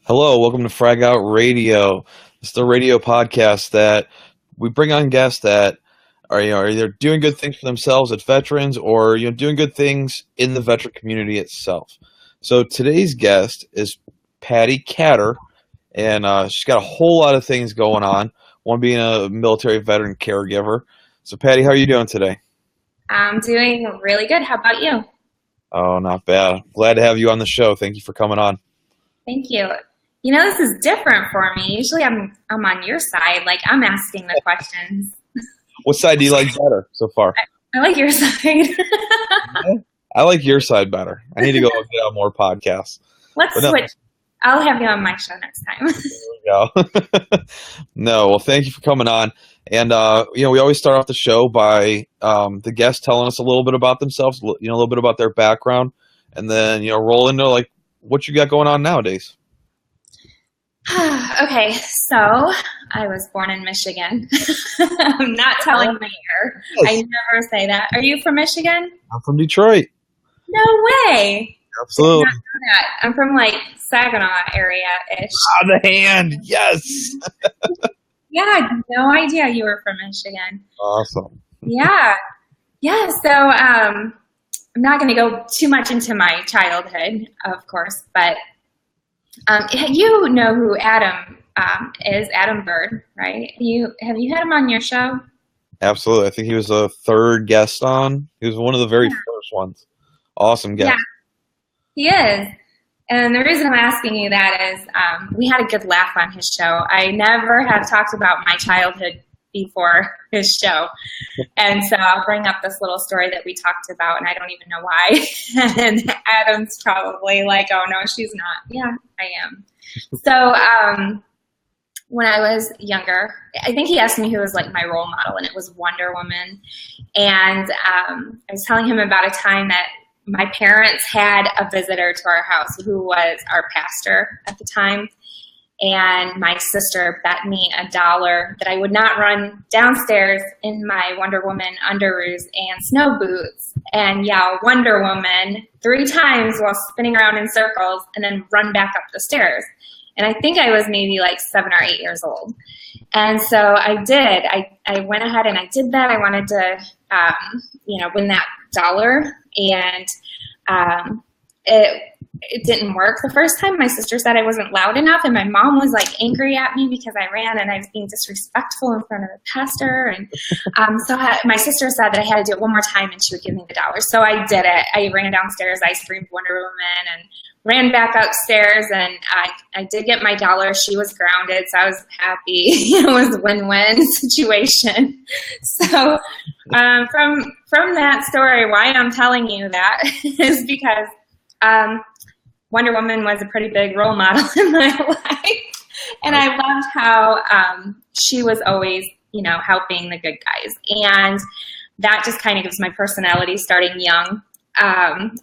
Hello, welcome to Frag Radio. It's the radio podcast that we bring on guests that are either doing good things for themselves as veterans or doing good things in the veteran community itself. So today's guest is Patti Catter, and she's got a whole lot of things going on. One being a military veteran caregiver. So Patti, how are you doing today? I'm doing really good. How about you? Oh, not bad. Glad to have you on the show. Thank you for coming on. Thank you. This is different for me. Usually I'm on your side. Like, I'm asking the questions. What side do you like better so far? I like your side. I like your side better. I need to go get on more podcasts. Let's switch. I'll have you on my show next time. There we go. No, well, thank you for coming on. And, we always start off the show by the guests telling us a little bit about themselves, a little bit about their background, and then, roll into, like, what you got going on nowadays. Okay, so I was born in Michigan. I'm not telling my year. Yes. I never say that. Are you from Michigan? I'm from Detroit. No way. Absolutely. I did not know that. I'm from like Saginaw area-ish. Ah, the hand. Yes. Yeah, I had no idea you were from Michigan. Awesome. Yeah. Yeah, so I'm not going to go too much into my childhood, of course, but you know who Adam is, Adam Bird, right? Have you had him on your show? Absolutely. I think he was a third guest on. He was one of the very first ones. Awesome guest. Yeah, he is. And the reason I'm asking you that is we had a good laugh on his show. I never have talked about my childhood before his show. And so I'll bring up this little story that we talked about, and I don't even know why. And Adam's probably like, oh, no, she's not. Yeah, I am. So when I was younger, I think he asked me who was like my role model, and it was Wonder Woman. And I was telling him about a time that my parents had a visitor to our house who was our pastor at the time. And my sister bet me $1 that I would not run downstairs in my Wonder Woman underoos and snow boots and yell Wonder Woman 3 times while spinning around in circles and then run back up the stairs. And I think I was maybe like 7 or 8 years old. And so I did. I went ahead and I did that. I wanted to, win that $1. And it didn't work the first time. My sister said I wasn't loud enough, and my mom was like angry at me because I ran and I was being disrespectful in front of the pastor. And my sister said that I had to do it one more time and she would give me the $1. So I did it. I ran downstairs, I screamed Wonder Woman and ran back upstairs, and I did get my $1. She was grounded, so I was happy. It was a win-win situation. So from that story, why I'm telling you that is because Wonder Woman was a pretty big role model in my life. And I loved how she was always, helping the good guys. And that just kind of gives my personality starting young.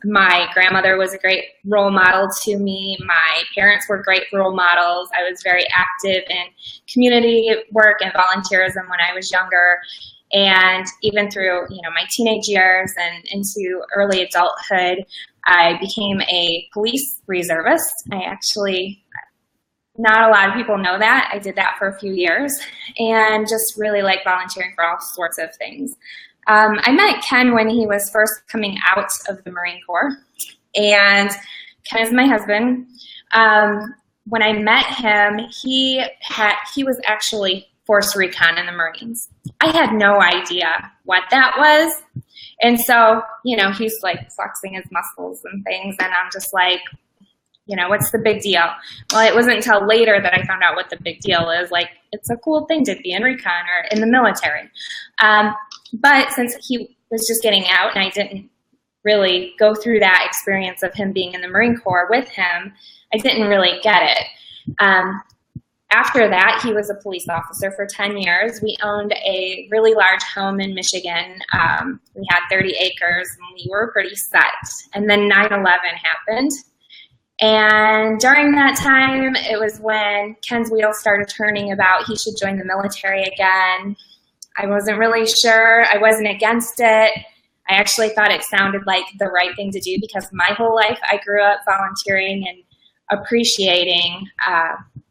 My grandmother was a great role model to me. My parents were great role models. I was very active in community work and volunteerism when I was younger. And even through, my teenage years and into early adulthood, I became a police reservist. Not a lot of people know that. I did that for a few years and just really like volunteering for all sorts of things. I met Ken when he was first coming out of the Marine Corps, and Ken is my husband. When I met him, he was actually Force Recon in the Marines. I had no idea what that was. And so, he's like flexing his muscles and things. And I'm just like, what's the big deal? Well, it wasn't until later that I found out what the big deal is. Like, it's a cool thing to be in recon or in the military. But since he was just getting out and I didn't really go through that experience of him being in the Marine Corps with him, I didn't really get it. After that, he was a police officer for 10 years. We owned a really large home in Michigan. We had 30 acres, and we were pretty set. And then 9/11 happened. And during that time, it was when Ken's wheels started turning about he should join the military again. I wasn't really sure. I wasn't against it. I actually thought it sounded like the right thing to do because my whole life I grew up volunteering and appreciating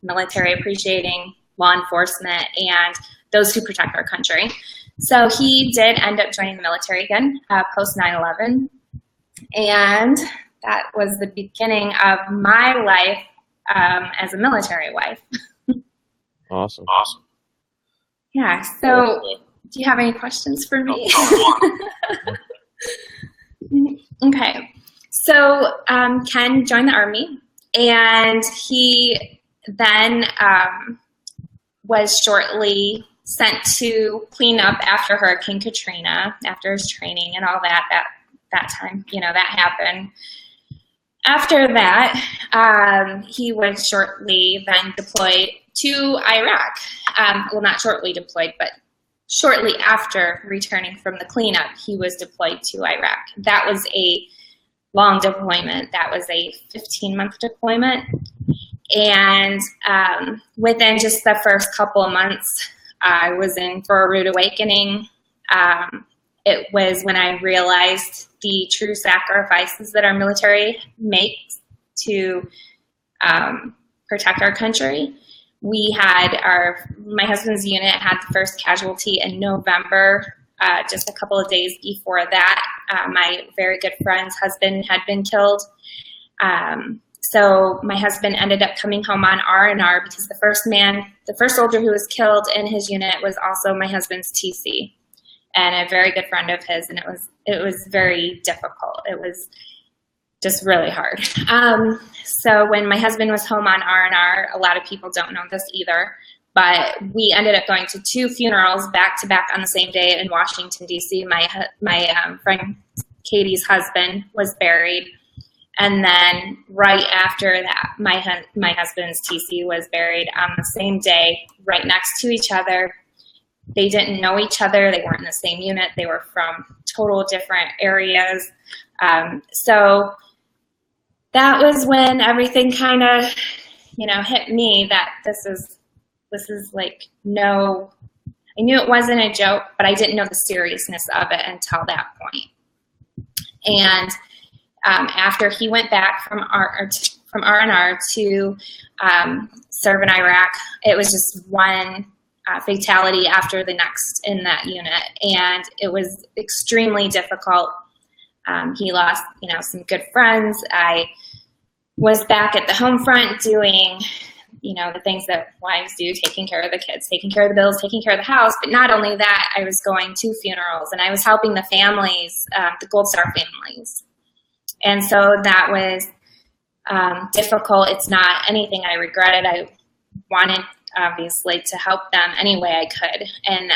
military, appreciating law enforcement, and those who protect our country. So he did end up joining the military again post 9/11, and that was the beginning of my life as a military wife. Awesome. Yeah. So, do you have any questions for me? Okay. So Ken joined the Army, and he then was shortly sent to clean up after Hurricane Katrina, after his training and all that time, that happened. After that, he was shortly then deployed to Iraq. Well, not shortly deployed, but shortly after returning from the cleanup, he was deployed to Iraq. That was a long deployment. That was a 15-month deployment. And within just the first couple of months, I was in for a rude awakening. It was when I realized the true sacrifices that our military makes to protect our country. My husband's unit had the first casualty in November. Just a couple of days before that, my very good friend's husband had been killed. So my husband ended up coming home on R&R because the first soldier who was killed in his unit was also my husband's TC and a very good friend of his, and it was very difficult. It was just really hard. So when my husband was home on R&R, a lot of people don't know this either, but we ended up going to 2 funerals back to back on the same day in Washington, D.C. My friend Katie's husband was buried. And then right after that, my husband's TC was buried on the same day, right next to each other. They didn't know each other. They weren't in the same unit. They were from total different areas. So that was when everything kind of, hit me that this is like, no, I knew it wasn't a joke, but I didn't know the seriousness of it until that point. And after he went back from R&R to serve in Iraq, it was just one fatality after the next in that unit, and it was extremely difficult. He lost, some good friends. I was back at the home front doing, the things that wives do, taking care of the kids, taking care of the bills, taking care of the house. But not only that, I was going to funerals, and I was helping the families, the Gold Star families. And so that was difficult. It's not anything I regretted. I wanted, obviously, to help them any way I could. And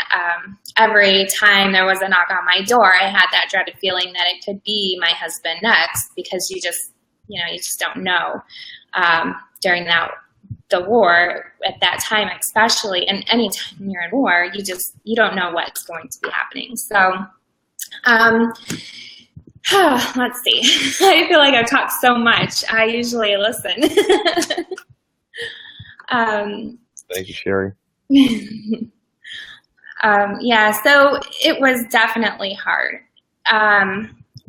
every time there was a knock on my door, I had that dreaded feeling that it could be my husband next, because you just don't know during the war at that time, especially, and any time you're in war, you don't know what's going to be happening. So, let's see. I feel like I've talked so much. I usually listen. Thank you, Sherry. Yeah, so it was definitely hard.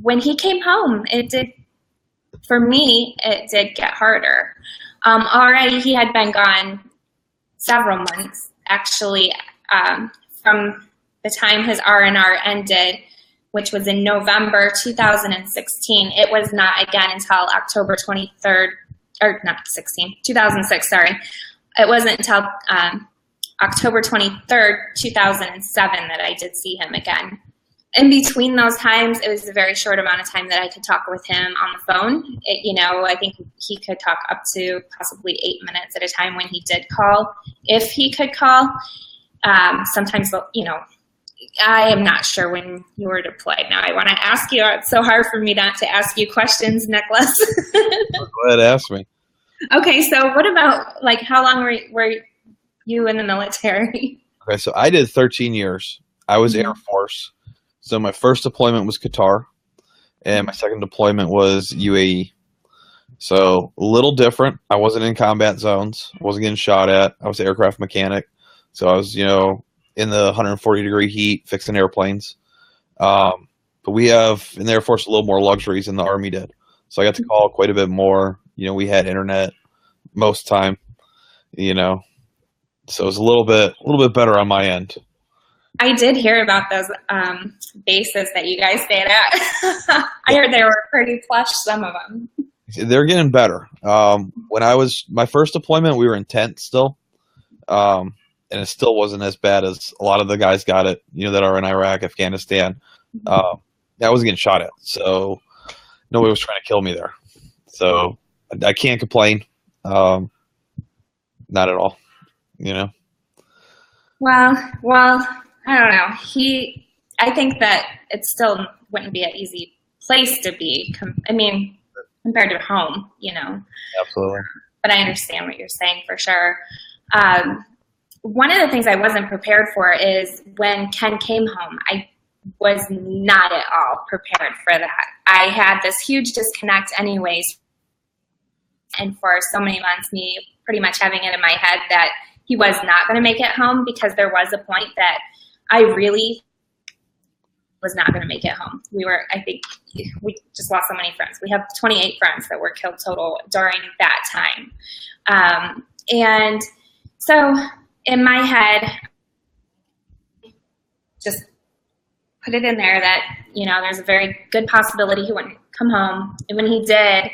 When he came home, for me, it did get harder. Already he had been gone several months, actually, from the time his R&R ended, which was in November 2016. It was not again until October 23rd, or not 2006, sorry. It wasn't until October 23rd, 2007 that I did see him again. In between those times, it was a very short amount of time that I could talk with him on the phone. I think he could talk up to possibly 8 minutes at a time when he did call, if he could call. Sometimes, I am not sure when you were deployed. Now I want to ask you. It's so hard for me not to ask you questions, Nicholas. Go ahead, ask me. Okay, so what about, how long were you in the military? Okay, so I did 13 years. I was Air Force. So my first deployment was Qatar, and my second deployment was UAE. So a little different. I wasn't in combat zones. I wasn't getting shot at. I was an aircraft mechanic. So I was, in the 140-degree heat fixing airplanes. But we have, in the Air Force, a little more luxuries than the Army did. So I got to call quite a bit more. We had internet. most time, you know. So it's a little bit better on my end. I did hear about those bases that you guys stayed at. I heard they were pretty plush, some of them. They're getting better. When I was my first deployment, we were in tent still, and it still wasn't as bad as a lot of the guys got it. That are in Iraq, Afghanistan. I wasn't getting shot at, so nobody was trying to kill me there. So I can't complain. Not at all. Well, I don't know. I think that it still wouldn't be an easy place to be. Compared to home, Absolutely. But I understand what you're saying for sure. One of the things I wasn't prepared for is when Ken came home, I was not at all prepared for that. I had this huge disconnect anyways. And for so many months, me pretty much having it in my head that he was not going to make it home, because there was a point that I really was not going to make it home. I think we just lost so many friends. We have 28 friends that were killed total during that time. And so in my head, just put it in there that, there's a very good possibility he wouldn't come home. And when he did,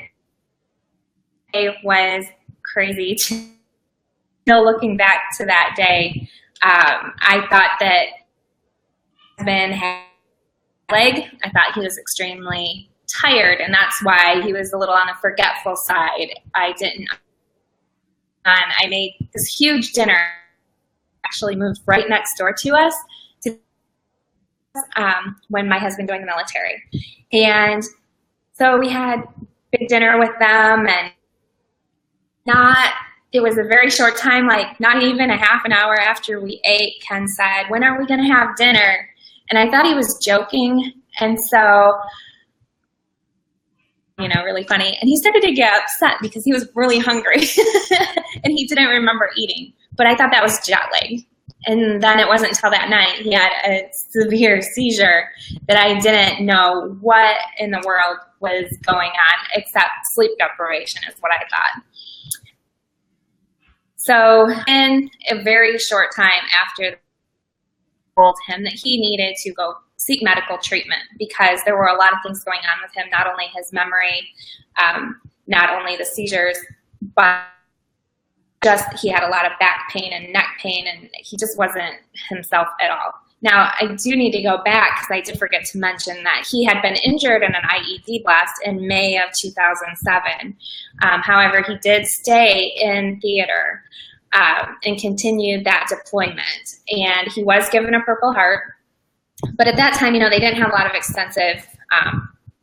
it was crazy. Still looking back to that day, I thought that Ben had leg. I thought he was extremely tired, and that's why he was a little on the forgetful side. I made this huge dinner, actually moved right next door to us when my husband joined the military. And so we had big dinner with them, and it was a very short time, like not even a half an hour after we ate, Ken said, "When are we going to have dinner?" And I thought he was joking. And so, really funny. And he started to get upset because he was really hungry and he didn't remember eating. But I thought that was jet lag. And then it wasn't until that night he had a severe seizure that I didn't know what in the world was going on, except sleep deprivation is what I thought. So in a very short time after, told him that he needed to go seek medical treatment because there were a lot of things going on with him, not only his memory, not only the seizures, but just he had a lot of back pain and neck pain, and he just wasn't himself at all. Now, I do need to go back because I did forget to mention that he had been injured in an IED blast in May of 2007. However, he did stay in theater and continued that deployment. And he was given a Purple Heart. But at that time, they didn't have a lot of extensive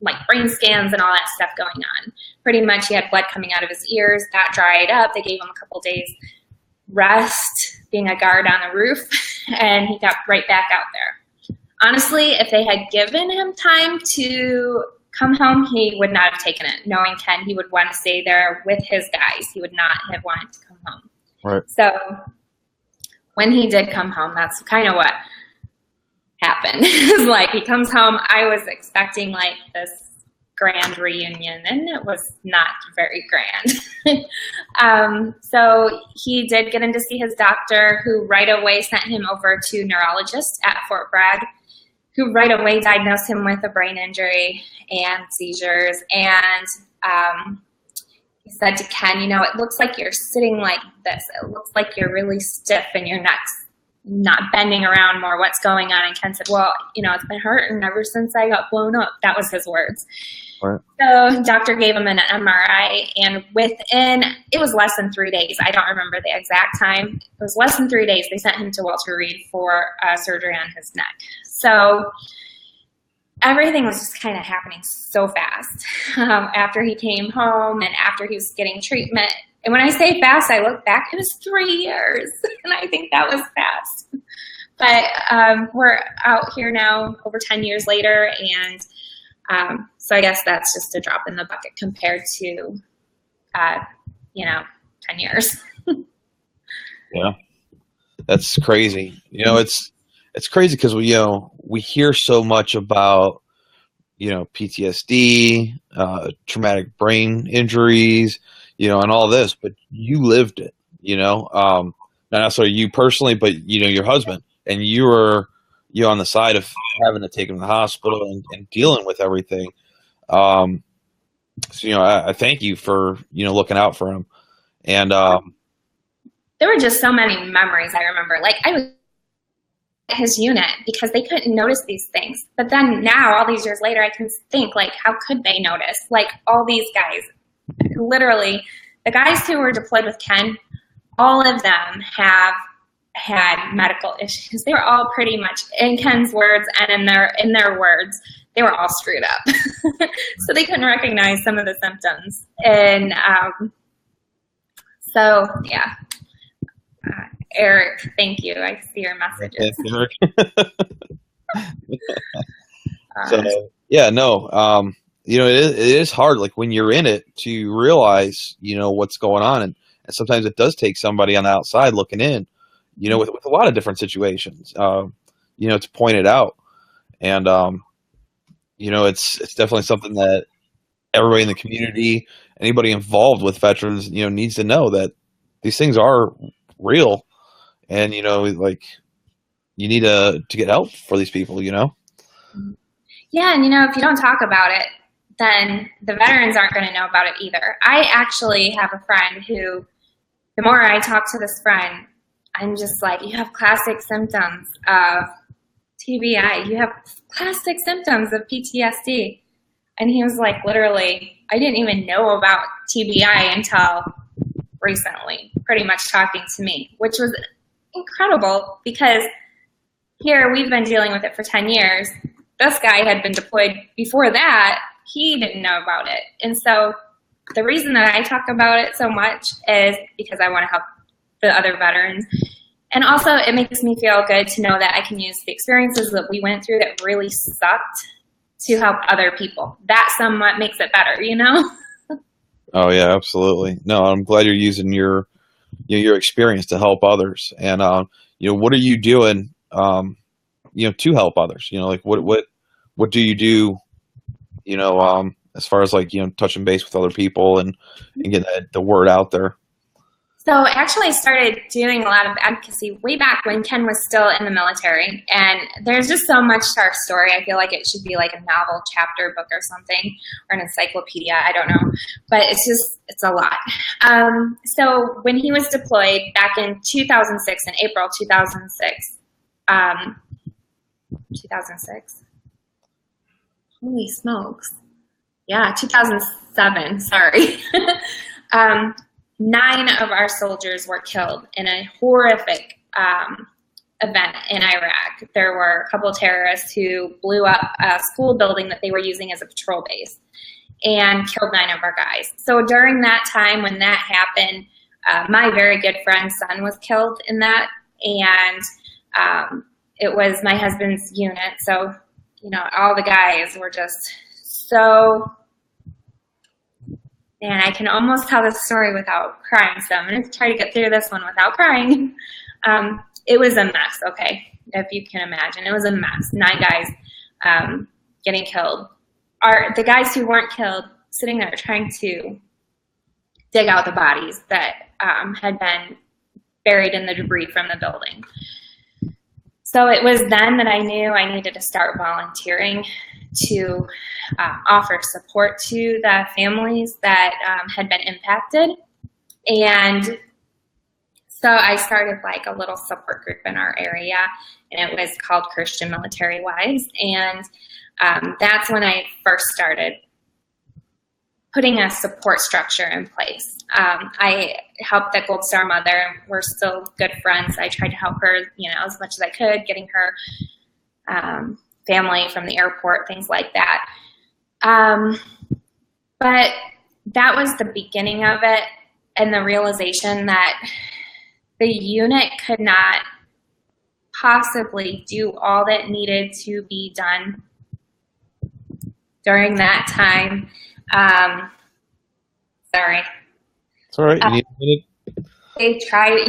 like brain scans and all that stuff going on. Pretty much he had blood coming out of his ears. That dried up. They gave him a couple days rest, being a guard on the roof, and he got right back out there. Honestly, if they had given him time to come home, he would not have taken it. Knowing Ken, he would want to stay there with his guys. He would not have wanted to come home. Right. So when he did come home, that's kind of what happened. It's like he comes home. I was expecting like this grand reunion, and it was not very grand. So he did get in to see his doctor, who right away sent him over to neurologist at Fort Bragg, who right away diagnosed him with a brain injury and seizures. And he said to Ken, it looks like you're sitting like this. It looks like you're really stiff and your neck's not bending around more. What's going on? And Ken said, well, it's been hurting ever since I got blown up. That was his words. Right. So doctor gave him an MRI, and it was less than 3 days. I don't remember the exact time. It was less than 3 days. They sent him to Walter Reed for surgery on his neck. So everything was just kind of happening so fast after he came home and after he was getting treatment. And when I say fast, I look back, it was 3 years. And I think that was fast. But we're out here now over 10 years later. And so I guess that's just a drop in the bucket compared to, 10 years. Yeah, that's crazy. It's crazy because we hear so much about, PTSD, traumatic brain injuries, and all this, but you lived it, not necessarily you personally, but your husband, and you were on the side of having to take him to the hospital and dealing with everything. So I thank you for looking out for him, and There were just so many memories I remember. Like, I was at his unit because they couldn't notice these things. But then now, all these years later, I can think, like, how could they notice? Like, all these guys, literally, the guys who were deployed with Ken, all of them have had medical issues. They were all pretty much, in Ken's words and in their words, they were all screwed up. So they couldn't recognize some of the symptoms. And so, yeah. Eric, thank you. I see your messages. So, yeah, no, it is hard, like, when you're in it, to realize, what's going on. And sometimes it does take somebody on the outside looking in, with a lot of different situations, to point it out. And, it's definitely something that everybody in the community, anybody involved with veterans, needs to know that these things are real. And, like, you need to get help for these people, Yeah, and if you don't talk about it, then the veterans aren't going to know about it either. I actually have a friend who, the more I talk to this friend, I'm just like, you have classic symptoms of TBI. You have classic symptoms of PTSD. And he was like, literally, I didn't even know about TBI until recently, pretty much talking to me, which was incredible because here we've been dealing with it for 10 years. This guy had been deployed before that. He didn't know about it. And so the reason that I talk about it so much is because I want to help the other veterans. And also it makes me feel good to know that I can use the experiences that we went through that really sucked to help other people. That somewhat makes it better, Oh yeah, absolutely. No, I'm glad you're using your experience to help others. And what are you doing to help others? Like, what do you do, as far as, like, touching base with other people and getting the word out there? So I actually started doing a lot of advocacy way back when Ken was still in the military. And there's just so much to our story. I feel like it should be like a novel chapter book or something, or an encyclopedia. I don't know. But it's a lot. So when he was deployed back in 2006, in April 2006, 2006? Holy smokes. Yeah, 2007, sorry. 9 of our soldiers were killed in a horrific event in Iraq. There were a couple of terrorists who blew up a school building that they were using as a patrol base and killed 9 of our guys. So during that time when that happened, my very good friend's son was killed in that, and it was my husband's unit. So, all the guys were just so... And I can almost tell this story without crying, so I'm going to try to get through this one without crying. It was a mess, okay, if you can imagine. It was a mess. 9 guys getting killed. The guys who weren't killed sitting there trying to dig out the bodies that had been buried in the debris from the building. So it was then that I knew I needed to start volunteering to offer support to the families that had been impacted. And so I started like a little support group in our area, and it was called Christian Military Wives. And that's when I first started putting a support structure in place. I helped the Gold Star mother. We're still good friends. I tried to help her, as much as I could, getting her family from the airport, things like that. But that was the beginning of it, and the realization that the unit could not possibly do all that needed to be done during that time. Sorry. It's all right. You need a minute? They tried,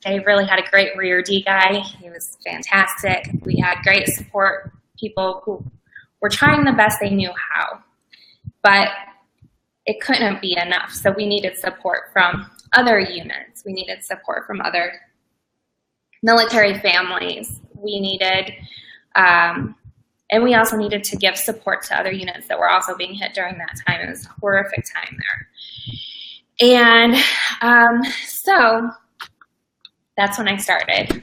they really had a great rear D guy. He was fantastic. We had great support people who were trying the best they knew how. But it couldn't be enough. So we needed support from other units. We needed support from other military families. We needed, and we also needed to give support to other units that were also being hit during that time. It was a horrific time there. And so that's when I started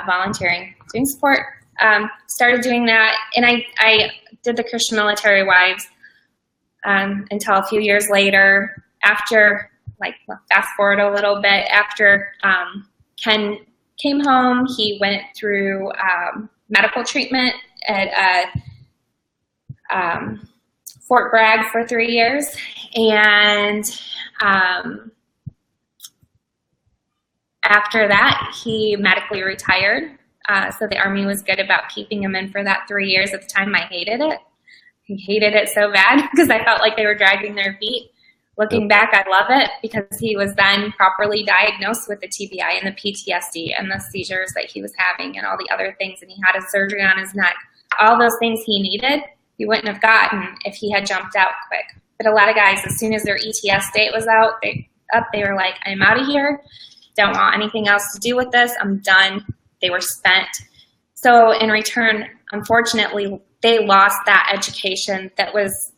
volunteering, doing support. Started doing that, and I did the Christian Military Wives until a few years later, after, fast forward a little bit, after Ken came home. He went through medical treatment at Fort Bragg for 3 years, and after that, he medically retired. So the Army was good about keeping him in for that 3 years. At the time, I hated it. I hated it so bad because I felt like they were dragging their feet. Looking back, I love it because he was then properly diagnosed with the TBI and the PTSD and the seizures that he was having and all the other things. And he had a surgery on his neck. All those things he needed, he wouldn't have gotten if he had jumped out quick. But a lot of guys, as soon as their ETS date was out, they were like, I'm out of here. Don't want anything else to do with this. I'm done. They were spent. So in return, unfortunately, they lost that education that was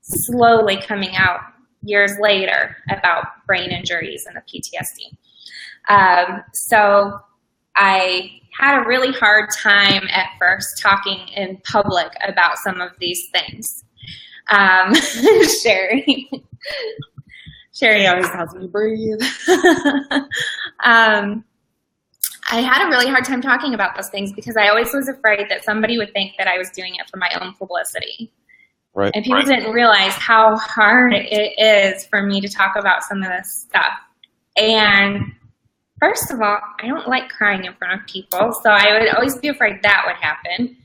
slowly coming out years later about brain injuries and the PTSD. So I had a really hard time at first talking in public about some of these things. Sherry always tells me, breathe. I had a really hard time talking about those things because I always was afraid that somebody would think that I was doing it for my own publicity. Right. And people didn't realize how hard it is for me to talk about some of this stuff. And first of all, I don't like crying in front of people, so I would always be afraid that would happen.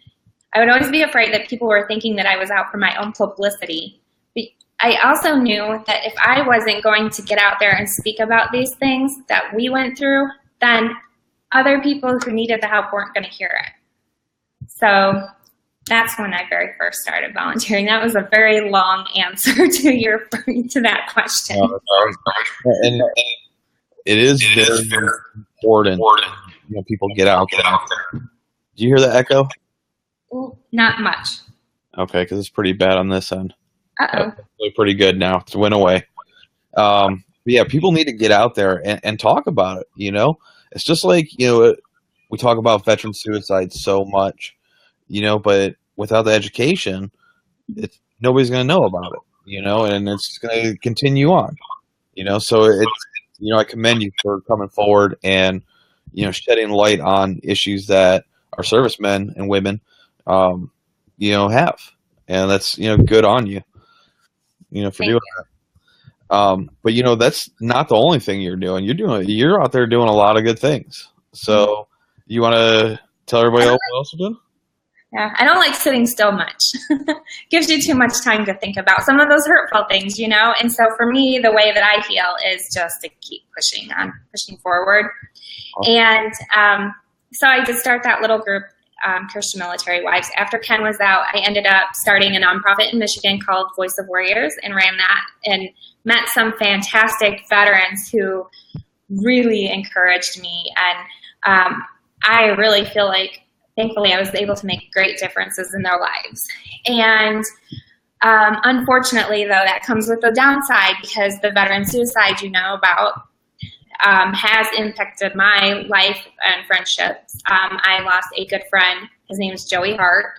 I would always be afraid that people were thinking that I was out for my own publicity. I also knew that if I wasn't going to get out there and speak about these things that we went through, then other people who needed the help weren't going to hear it. So that's when I very first started volunteering. That was a very long answer to that question. And it is very important. People get out there. Do you hear the echo? Not much. Okay, because it's pretty bad on this end. Uh-oh. It's pretty good now. It's went away. Yeah, people need to get out there and talk about it, It's just like, we talk about veteran suicide so much, but without the education, nobody's going to know about it, and it's going to continue on, so I commend you for coming forward and, shedding light on issues that our servicemen and women, have, and that's, good on you, for doing that. But that's not the only thing you're doing. You're out there doing a lot of good things. So you want to tell everybody else what else you're doing? Yeah, I don't like sitting still much. Gives you too much time to think about some of those hurtful things, And so for me, the way that I heal is just to keep pushing forward. Awesome. And so I did start that little group, Christian Military Wives. After Ken was out, I ended up starting a nonprofit in Michigan called Voice of Warriors and ran that and met some fantastic veterans who really encouraged me. And I really feel like, thankfully, I was able to make great differences in their lives. And unfortunately, though, that comes with a downside because the veteran suicide about has impacted my life and friendships. I lost a good friend. His name is Joey Hart.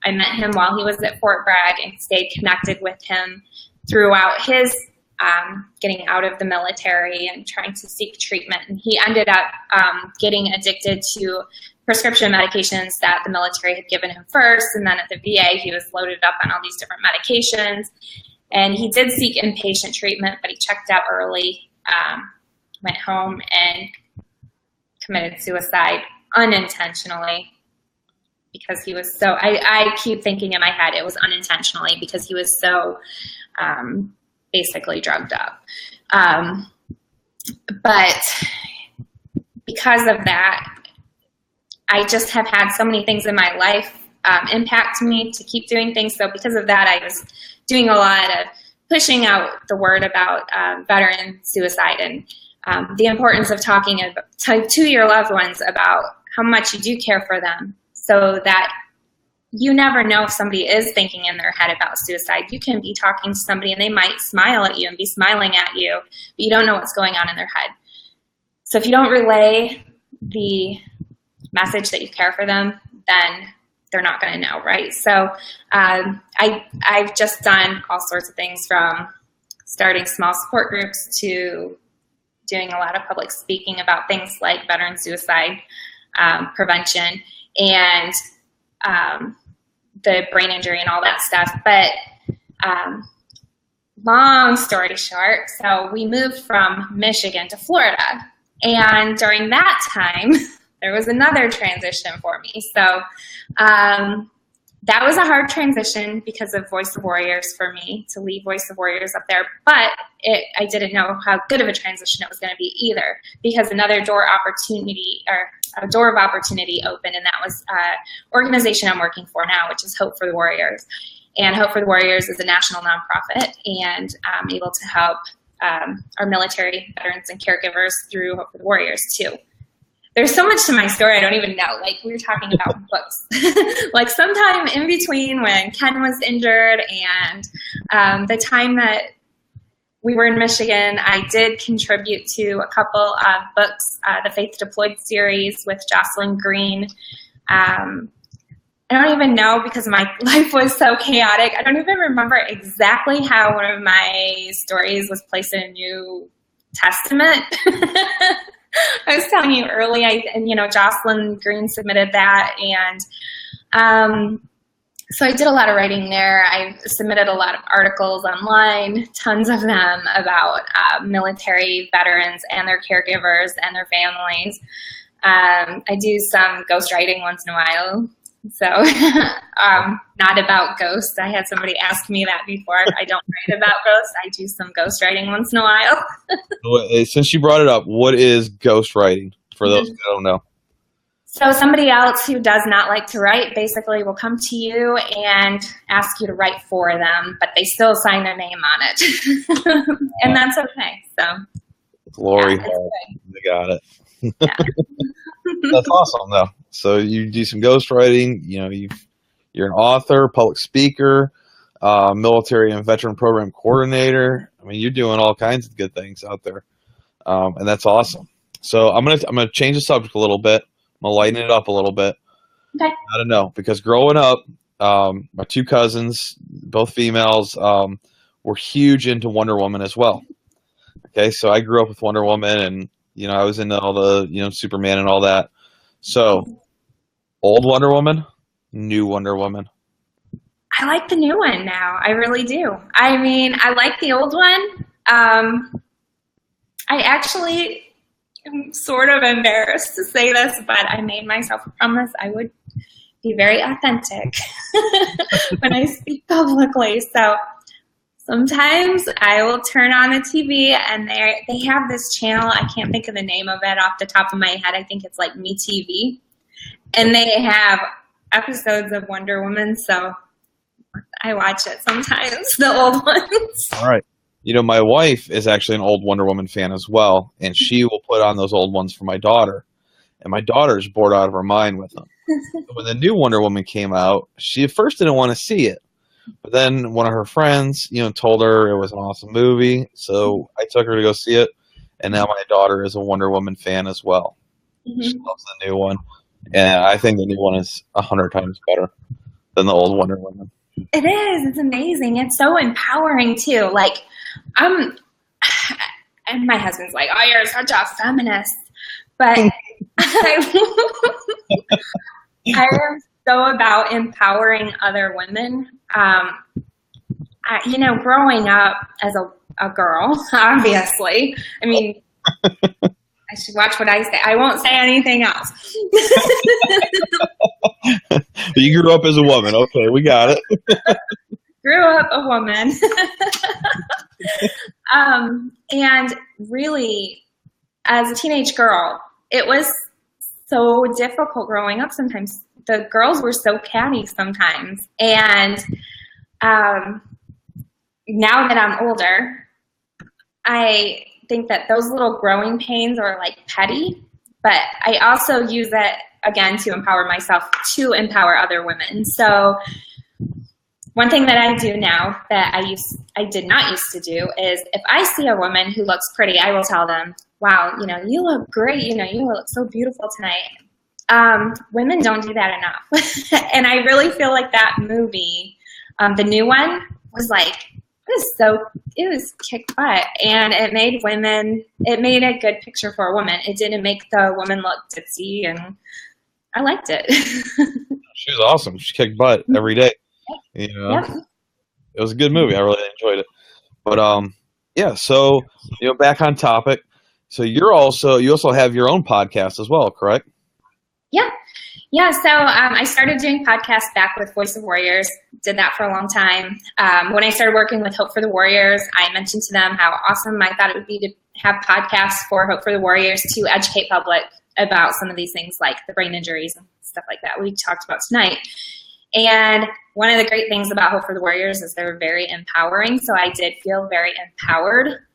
I met him while he was at Fort Bragg and stayed connected with him throughout his getting out of the military and trying to seek treatment. And he ended up getting addicted to prescription medications that the military had given him first. And then at the VA, he was loaded up on all these different medications. And he did seek inpatient treatment, but he checked out early, went home and committed suicide unintentionally because he was so, I keep thinking in my head it was unintentionally because he was so basically drugged up. But because of that, I just have had so many things in my life impact me to keep doing things. So because of that, I was doing a lot of pushing out the word about veteran suicide and the importance of talking to your loved ones about how much you do care for them, so that you never know if somebody is thinking in their head about suicide. You can be talking to somebody and they might smile at you and be smiling at you, but you don't know what's going on in their head. So if you don't relay the message that you care for them, then they're not going to know, right? So I've just done all sorts of things, from starting small support groups to doing a lot of public speaking about things like veteran suicide prevention and the brain injury and all that stuff. But long story short, so we moved from Michigan to Florida. And during that time, there was another transition for me. So that was a hard transition because of Voice of Warriors for me, to leave Voice of Warriors up there. But I didn't know how good of a transition it was going to be either, because another door of opportunity opened, and that was an organization I'm working for now, which is Hope for the Warriors. And Hope for the Warriors is a national nonprofit, and I'm able to help our military veterans and caregivers through Hope for the Warriors too. There's so much to my story I don't even know. Like, we were talking about books. Like, sometime in between when Ken was injured and the time that we were in Michigan, I did contribute to a couple of books, the Faith Deployed series with Jocelyn Green. I don't even know, because my life was so chaotic. I don't even remember exactly how one of my stories was placed in a New Testament. I was telling you early, Jocelyn Green submitted that, and so I did a lot of writing there. I submitted a lot of articles online, tons of them about military veterans and their caregivers and their families. I do some ghostwriting once in a while. So not about ghosts. I had somebody ask me that before. I don't write about ghosts. I do some ghostwriting once in a while. Since you brought it up, what is ghostwriting for those who don't know? So somebody else who does not like to write basically will come to you and ask you to write for them, but they still sign their name on it. And that's okay. So Glory, yeah, you got it. Yeah. That's awesome, though. So you do some ghostwriting. You're an author, public speaker, military and veteran program coordinator. I mean, you're doing all kinds of good things out there, and that's awesome. So I'm gonna change the subject a little bit. I'm gonna lighten it up a little bit. Okay. I don't know, because growing up, my two cousins, both females, were huge into Wonder Woman as well. Okay, so I grew up with Wonder Woman, and I was into all the Superman and all that. So, old Wonder Woman, new Wonder Woman. I like the new one now. I really do. I mean, I like the old one. I actually am sort of embarrassed to say this, but I made myself a promise I would be very authentic when I speak publicly. So sometimes I will turn on the TV and they have this channel. I can't think of the name of it off the top of my head. I think it's like Me TV. And they have episodes of Wonder Woman, so I watch it sometimes, the old ones. All right. My wife is actually an old Wonder Woman fan as well, and she will put on those old ones for my daughter. And my daughter's bored out of her mind with them. When the new Wonder Woman came out, she at first didn't want to see it. But then one of her friends, told her it was an awesome movie. So I took her to go see it. And now my daughter is a Wonder Woman fan as well. Mm-hmm. She loves the new one. And I think the new one is 100 times better than the old Wonder Woman. It is. It's amazing. It's so empowering, too. Like, and my husband's like, oh, you're such a feminist. But I am so about empowering other women. Growing up as a girl, obviously, I mean, I should watch what I say. I won't say anything else. You grew up as a woman. Okay, we got it. Grew up a woman. And really, as a teenage girl, it was so difficult growing up sometimes. The girls were so catty sometimes. And, now that I'm older, I think that those little growing pains are like petty, but I also use it again to empower myself, to empower other women. So one thing that I do now that I did not used to do is if I see a woman who looks pretty, I will tell them, wow, you look great. You look so beautiful tonight. Women don't do that enough. And I really feel like that movie, the new one, was like, it was kick butt, and it made a good picture for a woman. It didn't make the woman look ditzy, and I liked it. She was awesome. She kicked butt every day. Yep. It was a good movie. I really enjoyed it. But yeah. So back on topic. So you also have your own podcast as well, correct? Yeah. So I started doing podcasts back with Voice of Warriors. Did that for a long time. When I started working with Hope for the Warriors, I mentioned to them how awesome I thought it would be to have podcasts for Hope for the Warriors to educate public about some of these things like the brain injuries and stuff like that we talked about tonight. And one of the great things about Hope for the Warriors is they're very empowering. So I did feel very empowered.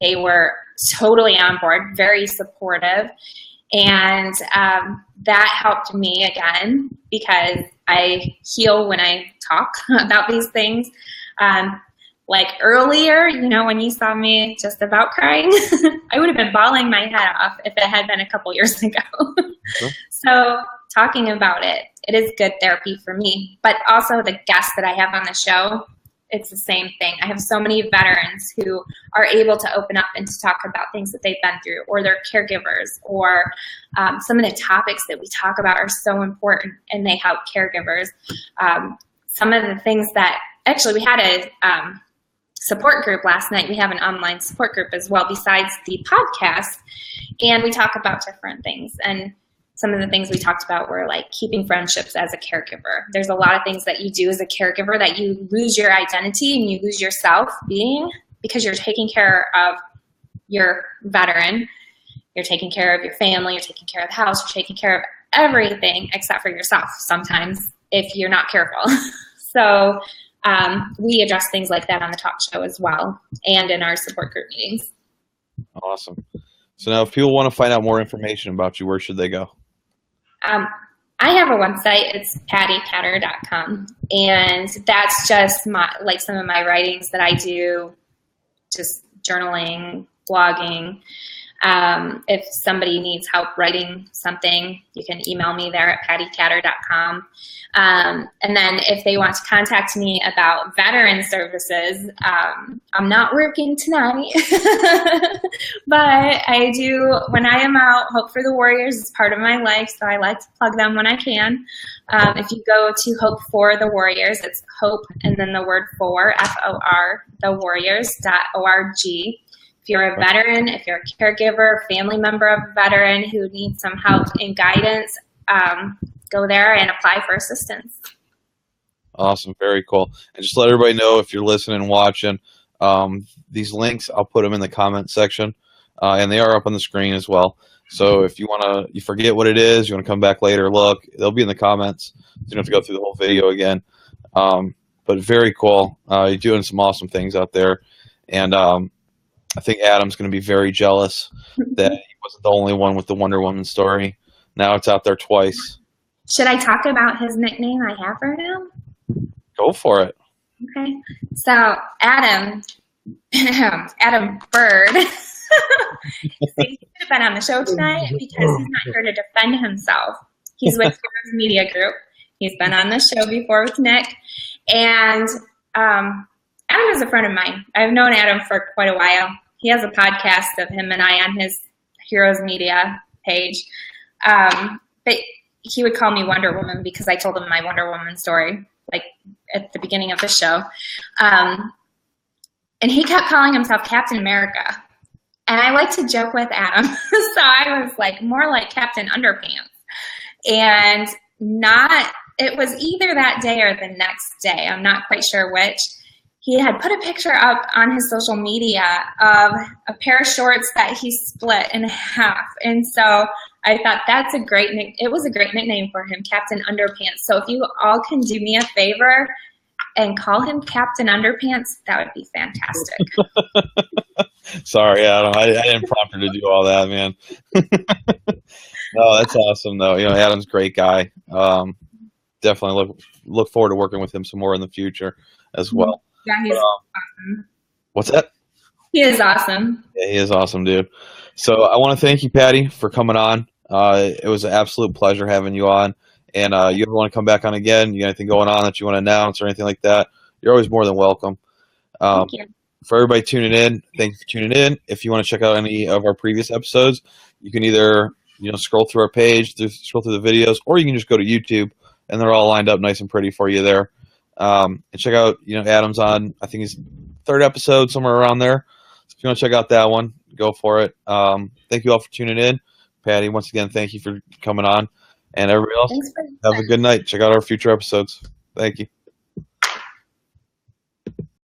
They were totally on board, very supportive. And that helped me again because I heal when I talk about these things. Like earlier, when you saw me just about crying, I would have been bawling my head off if it had been a couple years ago. Sure. So talking about it is good therapy for me. But also the guests that I have on the show, it's the same thing. I have so many veterans who are able to open up and to talk about things that they've been through, or their caregivers, or some of the topics that we talk about are so important and they help caregivers. Some of the things that, actually we had a support group last night. We have an online support group as well besides the podcast, and we talk about different things. And some of the things we talked about were like keeping friendships as a caregiver. There's a lot of things that you do as a caregiver that you lose your identity and you lose yourself being, because you're taking care of your veteran, you're taking care of your family, you're taking care of the house, you're taking care of everything except for yourself sometimes if you're not careful. So we address things like that on the talk show as well and in our support group meetings. Awesome. So now if people want to find out more information about you, where should they go? I have a website. It's pattypatter.com, and that's just some of my writings that I do, just journaling, blogging. If somebody needs help writing something, you can email me there at pattypatter.com. And then if they want to contact me about veteran services, I'm not working tonight, but I do, when I am out, Hope for the Warriors is part of my life, so I like to plug them when I can. If you go to Hope for the Warriors, it's hope and then the word for, FOR, thewarriors.org. If you're a veteran, if you're a caregiver, family member of a veteran who needs some help and guidance, go there and apply for assistance. Awesome. Very cool. And just let everybody know, if you're listening and watching, these links, I'll put them in the comment section, and they are up on the screen as well. So if you forget what it is, you want to come back later, look, they'll be in the comments. So you don't have to go through the whole video again. But very cool. You're doing some awesome things out there. And I think Adam's going to be very jealous that he wasn't the only one with the Wonder Woman story. Now it's out there twice. Should I talk about his nickname I have for him? Go for it. Okay. So Adam Bird, he should have been on the show tonight because he's not here to defend himself. He's with Heroes Media Group. He's been on the show before with Nick. And Adam is a friend of mine. I've known Adam for quite a while. He has a podcast of him and I on his Heroes Media page. But he would call me Wonder Woman because I told him my Wonder Woman story, like at the beginning of the show. And he kept calling himself Captain America. And I like to joke with Adam. So I was like, more like Captain Underpants. And it was either that day or the next day. I'm not quite sure which. He had put a picture up on his social media of a pair of shorts that he split in half. And so I thought it was a great nickname for him, Captain Underpants. So if you all can do me a favor, and call him Captain Underpants, that would be fantastic. Sorry, Adam. I didn't prompt her to do all that, man. No, that's awesome, though. Adam's a great guy. Definitely look forward to working with him some more in the future as well. Yeah, he's awesome. What's that? He is awesome. Yeah, he is awesome, dude. So I want to thank you, Patti, for coming on. It was an absolute pleasure having you on. And you ever want to come back on again? You got anything going on that you want to announce or anything like that? You're always more than welcome. Thank you. For everybody tuning in, thank you for tuning in. If you want to check out any of our previous episodes, you can either scroll through our page, scroll through the videos, or you can just go to YouTube, and they're all lined up nice and pretty for you there. And check out, Adam's on, I think his third episode, somewhere around there. So if you want to check out that one, go for it. Thank you all for tuning in. Patti, once again, thank you for coming on. And everybody else, have a good night. Check out our future episodes. Thank you.